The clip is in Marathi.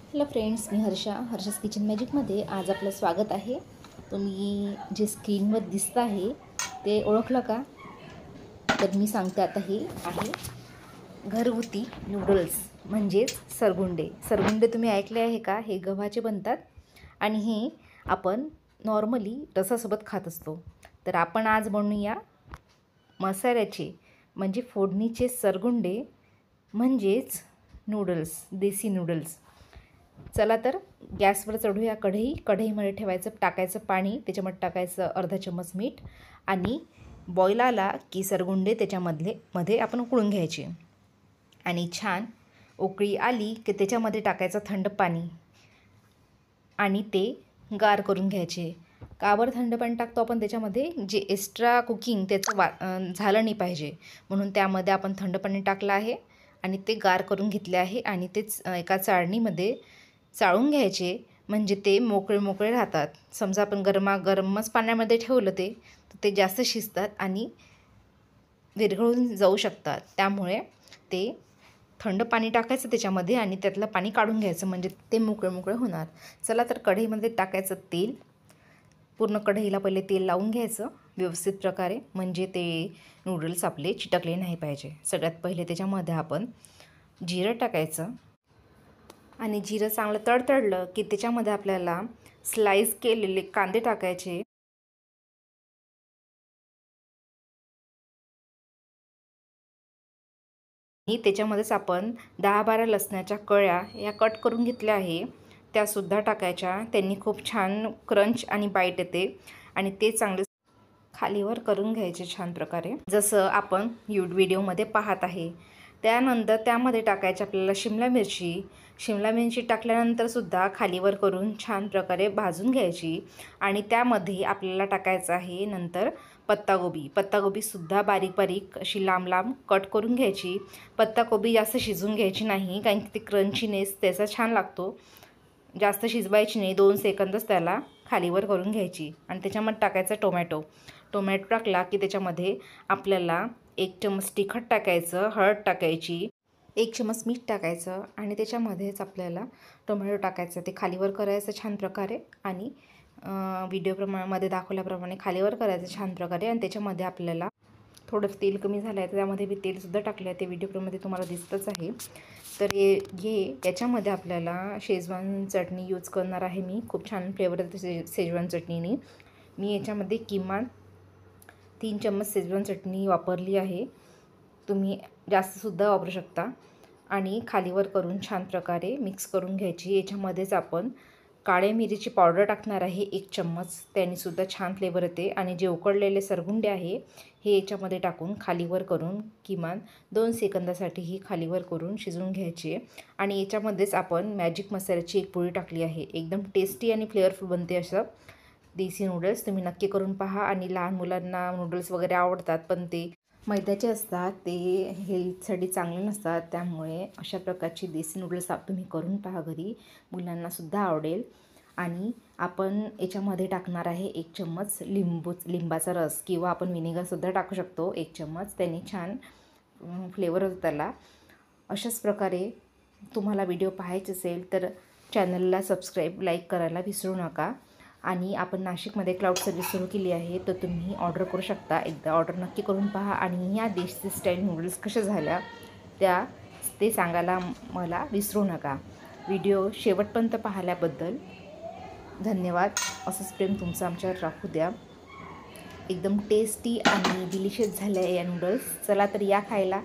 हॅलो फ्रेंड्स, मी हर्षास किचन मॅजिकमध्ये आज आपलं स्वागत आहे। तुम्ही जे स्क्रीनवर दिसत आहे ते ओळखलं का? तर मी सांगते आता हे आहे घरगुती नूडल्स म्हणजेच सरगुंडे। सरगुंडे तुम्ही ऐकले आहे का? हे गव्हाचे बनतात आणि हे आपण नॉर्मली रसासोबत खात असतो। तर आपण आज बनवूया मसाल्याचे म्हणजे फोडणीचे सरगुंडे म्हणजेच नूडल्स, देसी नूडल्स। चला तर गॅसवर चढूया कढईमध्ये ठेवायचं, टाकायचं पाणी, त्याच्यामध्ये टाकायचं अर्धा चम्मच मीठ आणि बॉईल आला की सरगुंडे त्याच्यामध्ये आपण उकळून घ्यायचे आणि छान उकळी आली की त्याच्यामध्ये टाकायचं थंड पाणी आणि ते गार करून घ्यायचे। का बरं थंड पाणी टाकतो आपण? त्याच्यामध्ये जे एक्स्ट्रा कुकिंग त्याचं झालं नाही पाहिजे म्हणून त्यामध्ये आपण थंड पाणी टाकलं आहे आणि ते गार करून घेतले आहे आणि तेच एका चाळणीमध्ये चाळून घ्यायचे म्हणजे ते मोकळे राहतात। समजा आपण गरमच पाण्यामध्ये ठेवलं तर ते जास्त शिजतात आणि विरघळून जाऊ शकतात। त्यामुळे ते थंड पाणी टाकायचं त्याच्यामध्ये आणि त्यातलं पाणी काढून घ्यायचं म्हणजे ते मोकळे होणार। चला तर कढईमध्ये टाकायचं तेल, पूर्ण कढईला पहिले तेल लावून घ्यायचं व्यवस्थित प्रकारे म्हणजे ते नूडल्स आपले चिटकले नाही पाहिजे। सगळ्यात पहिले त्याच्यामध्ये आपण जिरं टाकायचं आणि जिरं चांगलं तडतडलं की त्याच्यामध्ये आपल्याला स्लाइस केलेले कांदे टाकायचे आणि त्याच्यामध्येच आपण 10-12 लसणाच्या कळ्या या कट करून घेतल्या आहे त्यासुद्धा टाकायच्या। त्यांनी खूप छान क्रंच आणि बाईट येते आणि ते चांगले खालीवर करून घ्यायचे छान प्रकारे जसं आपण व्हिडिओमध्ये पाहत आहे। त्यानंतर त्यामध्ये टाकायचे आपल्याला शिमला मिरची टाकल्यानंतर सुद्धा खालीवर करून छान प्रकारे भाजून घ्यायची आणि त्यामध्ये आपल्याला टाकायचं आहे नंतर पत्तागोबीसुद्धा बारीक अशी लांब कट करून घ्यायची। पत्तागोबी जास्त शिजून घ्यायची नाही कारण की ते क्रंचीनेस त्याचा छान लागतो, जास्त शिजवायची नाही, 2 सेकंदच त्याला खालीवर करून घ्यायची आणि त्याच्यामध्ये टाकायचा टोमॅटो टाकला की त्याच्यामध्ये आपल्याला 1 चम्मच तिखट टाकायचं, हळद टाकायची, 1 चम्मच मीठ टाकायचं आणि त्याच्यामध्येच आपल्याला टोमॅटो टाकायचं, ते खालीवर करायचं छान प्रकारे आणि व्हिडिओमध्ये दाखवल्याप्रमाणे खालीवर करायचं छान प्रकारे आणि त्याच्यामध्ये आपल्याला थोडं तेल कमी झालं आहे तर त्यामध्ये मी तेलसुद्धा टाकलं आहे, ते व्हिडिओमध्ये तुम्हाला दिसतच आहे। तर याच्यामध्ये आपल्याला शेजवान चटणी यूज करणार आहे मी, खूप छान फ्लेवर येते शेजवान चटणीने। मी याच्यामध्ये किमान 3 चम्मच शेजवान चटणी वापरली आहे, तुम्ही जास्तसुद्धा वापरू शकता आणि खालीवर करून छान प्रकारे मिक्स करून घ्यायची। याच्यामध्येच आपण काळे मिरीची पावडर टाकणार आहे 1 चम्मच, त्यानेसुद्धा छान फ्लेवर येते आणि जे उकडलेले सरगुंडे आहे हे याच्यामध्ये टाकून खालीवर करून किमान 2 सेकंदासाठी ही खालीवर करून शिजवून घ्यायचे आणि याच्यामध्येच आपण मॅजिक मसाल्याची 1 पोळी टाकली आहे। एकदम टेस्टी आणि फ्लेवरफुल बनते असं देसी नूडल्स, तुम्ही नक्की करून पहा। आणि लहान मुलांना नूडल्स वगैरे आवडतात पण ते मैद्याचे असतात, ते हेल्थसाठी चांगले नसतात, त्यामुळे अशा प्रकारची देसी नूडल्स तुम्ही करून पहा घरी, मुलांनासुद्धा आवडेल। आणि आपण याच्यामध्ये टाकणार आहे 1 चम्मच लिंबाचा रस किंवा आपण विनेगरसुद्धा टाकू शकतो 1 चम्मच, त्यांनी छान फ्लेवर होतो त्याला। अशाच प्रकारे तुम्हाला व्हिडिओ पाहायचे असेल तर चॅनलला सबस्क्राईब, लाईक करायला विसरू नका। आणि आपण नाशिकमध्ये क्लाउड सर्व्हिस सुरू केली आहे तर तुम्ही ऑर्डर करू शकता, एकदा ऑर्डर नक्की करून पहा आणि या देशी स्टाईल नूडल्स कशा झाल्या ते सांगायला मला विसरू नका। व्हिडिओ शेवटपर्यंत पाहिल्याबद्दल धन्यवाद। असंच प्रेम तुमचं आमच्यावर राखू द्या। एकदम टेस्टी आणि डिलिशियस झाले या नूडल्स, चला तर या खायला।